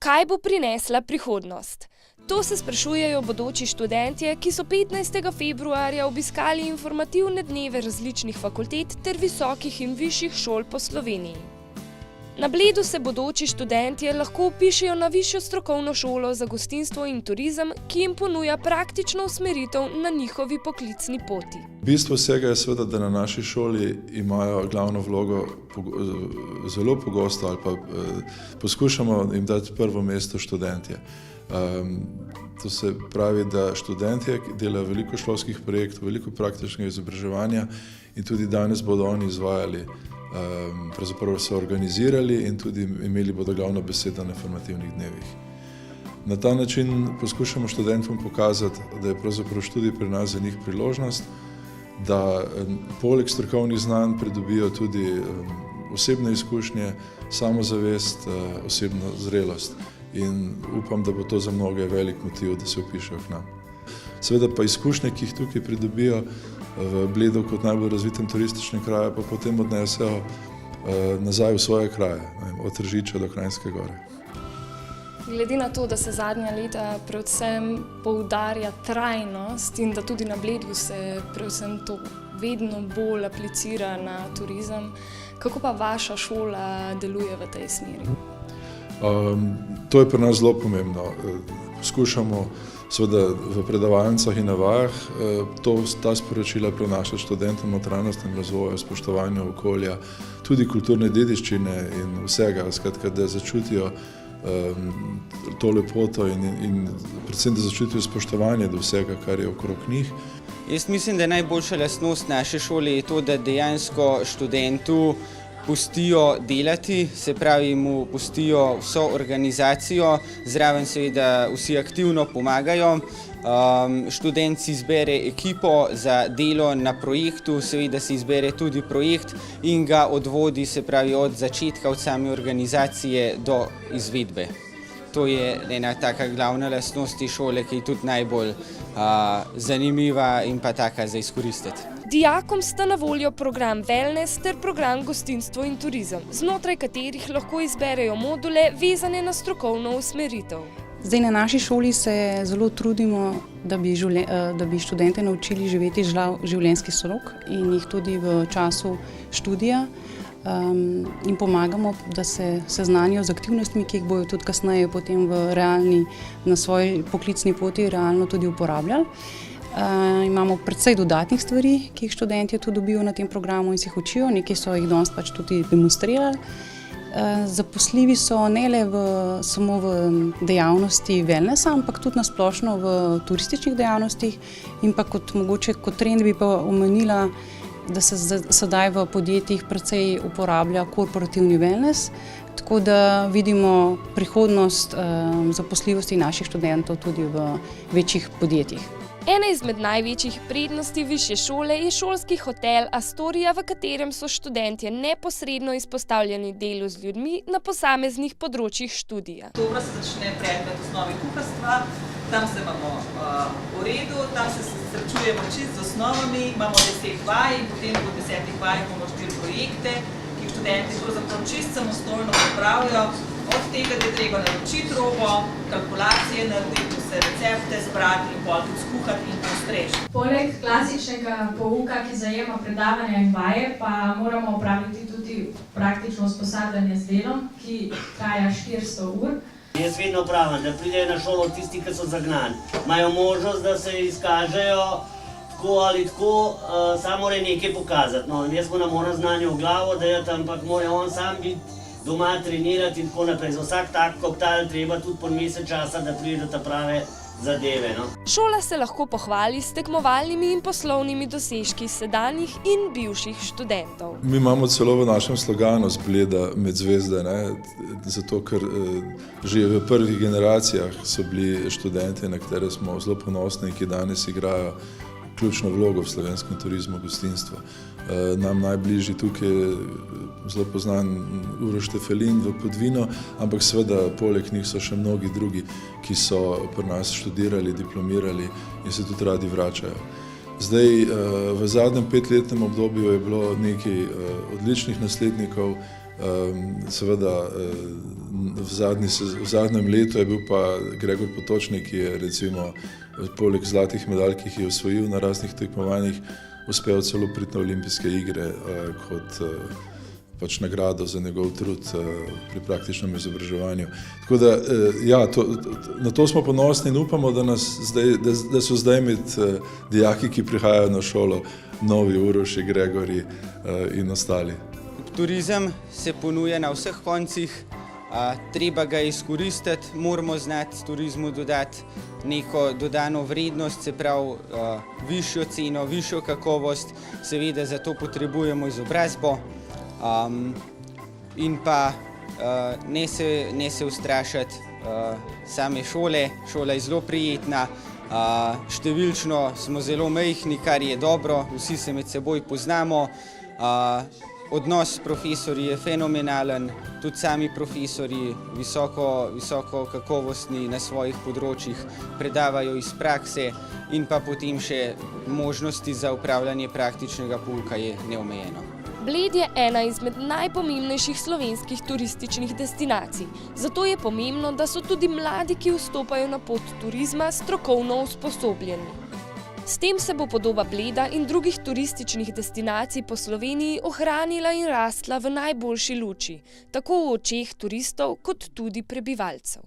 Kaj bo prinesla prihodnost? To se sprašujejo bodoči študentje, ki so 15. februarja obiskali informativne dneve različnih fakultet ter visokih in višjih šol po Sloveniji. Na Bledu se bodoči študentje lahko vpišejo na Višjo strokovno šolo za gostinstvo in turizem, ki jim ponuja praktično usmeritev na njihovi poklicni poti. Bistvo vsega je seveda, da na naši šoli imajo glavno vlogo zelo pogosto ali pa poskušamo jim dati prvo mesto študentje. To se pravi, da študentje delajo veliko šolskih projektov, veliko praktičnega izobraževanja in tudi danes bodo oni izvajali, pravzaprav so organizirali in tudi imeli bodo glavno besedo na informativnih dnevih. Na ta način poskušamo študentom pokazati, da je pravzaprav študij pri nas za njih priložnost, da poleg strokovnih znanj pridobijo tudi osebne izkušnje, samozavest, osebno zrelost. In upam, da bo to za mnoge velik motiv, da se vpišejo k nam. Seveda pa izkušnje, ki jih tukaj pridobijo v Bledu kot najbolj razvitem turističnem kraju, pa potem odnesejo nazaj v svoje kraje, od Tržiča do Kranjske Gore. Glede na to, da se zadnja leta predvsem poudarja trajnost in da tudi na Bledu se predvsem to vedno bolj aplicira na turizem, kako pa vaša šola deluje v tej smeri? To je pri nas zelo pomembno. Poskušamo seveda v predavalnicah in na vajah ta sporočila prenašati študentom o trajnostnem razvoju, spoštovanju okolja, tudi kulturne dediščine in vsega, skratka, da začutijo to lepoto in predvsem, da začutijo spoštovanje do vsega, kar je okrog njih. Jaz mislim, da najboljša lastnost naše šole je to, da dejansko študentu pustijo delati, se pravi mu pustijo vso organizacijo, zraven seveda vsi aktivno pomagajo. Študent si izbere ekipo za delo na projektu, seveda si izbere tudi projekt in ga odvodi, se pravi od začetka, od same organizacije do izvedbe. To je ena taka glavna lastnost te šole, ki je tudi najbolj zanimiva in pa taka za izkoristiti. Dijakom sta na voljo program Wellness ter program Gostinstvo in turizem, znotraj katerih lahko izberejo module vezane na strokovno usmeritev. Zdaj na naši šoli se zelo trudimo, da bi študente naučili živeti življenjski slog in jih tudi v času študija in pomagamo, da se seznanijo z aktivnostmi, ki jih bojo tudi kasneje potem na svoji poklicni poti realno tudi uporabljali. Imamo precej dodatnih stvari, ki jih študentje tudi dobijo na tem programu in se jih učijo, nekaj so jih danes pač tudi demonstrirali. Zaposljivi so ne le samo v dejavnosti wellnessa, ampak tudi na splošno v turističnih dejavnostih in pa kot trend bi pa omenila, da se sedaj v podjetjih precej uporablja korporativni wellness, tako da vidimo prihodnost zaposljivosti naših študentov tudi v večjih podjetjih. Ena izmed največjih prednosti višje šole je šolski hotel Astoria, v katerem so študentje neposredno izpostavljeni delu z ljudmi na posameznih področjih študija. Oktobra se začne predmet osnovi kuharstva, tam se imamo v redu, tam se srečujemo čisto z osnovami, imamo 10 vaj in potem po 10 vajah imamo 4 projekte, ki jih študenti pravzaprav čisto samostojno pripravijo. Od tega, da je treba naročiti robo, kalkulacije narediti, vse recepte zbrati in pol tudi skuhati in postreči. Poleg klasičnega pouka, ki zajema predavanja in vaje, pa moramo opraviti tudi praktično usposabljanje z delom, ki traja 400 ur. Jaz vedno pravim, da pridejo na šolo tisti, ki so zagnani. Imajo možnost, da se izkažejo tako ali tako, samo mora nekaj pokazati. No, jaz moram znanje v glavo dajati, ampak mora on sam biti doma trenirati in tako naprej. Za vsak tak koktajl treba tudi po mesec časa, da pride do ta prave zadeve. No. Šola se lahko pohvali s tekmovalnimi in poslovnimi dosežki sedanjih in bivših študentov. Mi imamo celo v našem sloganu z Bleda med zvezde, zato ker že v prvih generacijah so bili študenti, na katere smo zelo ponosni, ki danes igrajo ključno vlogo v slovenskem turizmu, gostinstvu. Nam najbližji tukaj je zelo poznan Uroš Štefelin v Podvinu, ampak seveda poleg njih so še mnogi drugi, ki so pri nas študirali, diplomirali in se tudi radi vračajo. Zdaj, v zadnjem 5-letnem obdobju je bilo nekaj odličnih naslednikov, Seveda v zadnjem letu je bil pa Gregor Potočnik, ki je recimo poleg zlatih medalj, ki jih je osvojil na raznih tekmovanjih, uspel celo priti na olimpijske igre kot pač nagrado za njegov trud pri praktičnem izobraževanju. Tako da, ja, na to smo ponosni in upamo, da so zdaj med dijaki, ki prihajajo na šolo, novi Uroši, Gregori in ostali. Turizem se ponuja na vseh koncih, treba ga izkoristiti, moramo znati turizmu dodati neko dodano vrednost, se pravi višjo ceno, višjo kakovost, seveda za to potrebujemo izobrazbo. In pa ne se ustrašiti same šole. Šola je zelo prijetna, številčno smo zelo majhni, kar je dobro, vsi se med seboj poznamo. Odnos s profesorji je fenomenalen, tudi sami profesorji visoko kakovostni na svojih področjih, predavajo iz prakse in pa potem še možnosti za upravljanje praktičnega pouka je neomejeno. Bled je ena izmed najpomembnejših slovenskih turističnih destinacij, zato je pomembno, da so tudi mladi, ki vstopajo na pot turizma, strokovno usposobljeni. S tem se bo podoba Bleda in drugih turističnih destinacij po Sloveniji ohranila in rastla v najboljši luči, tako v očeh turistov kot tudi prebivalcev.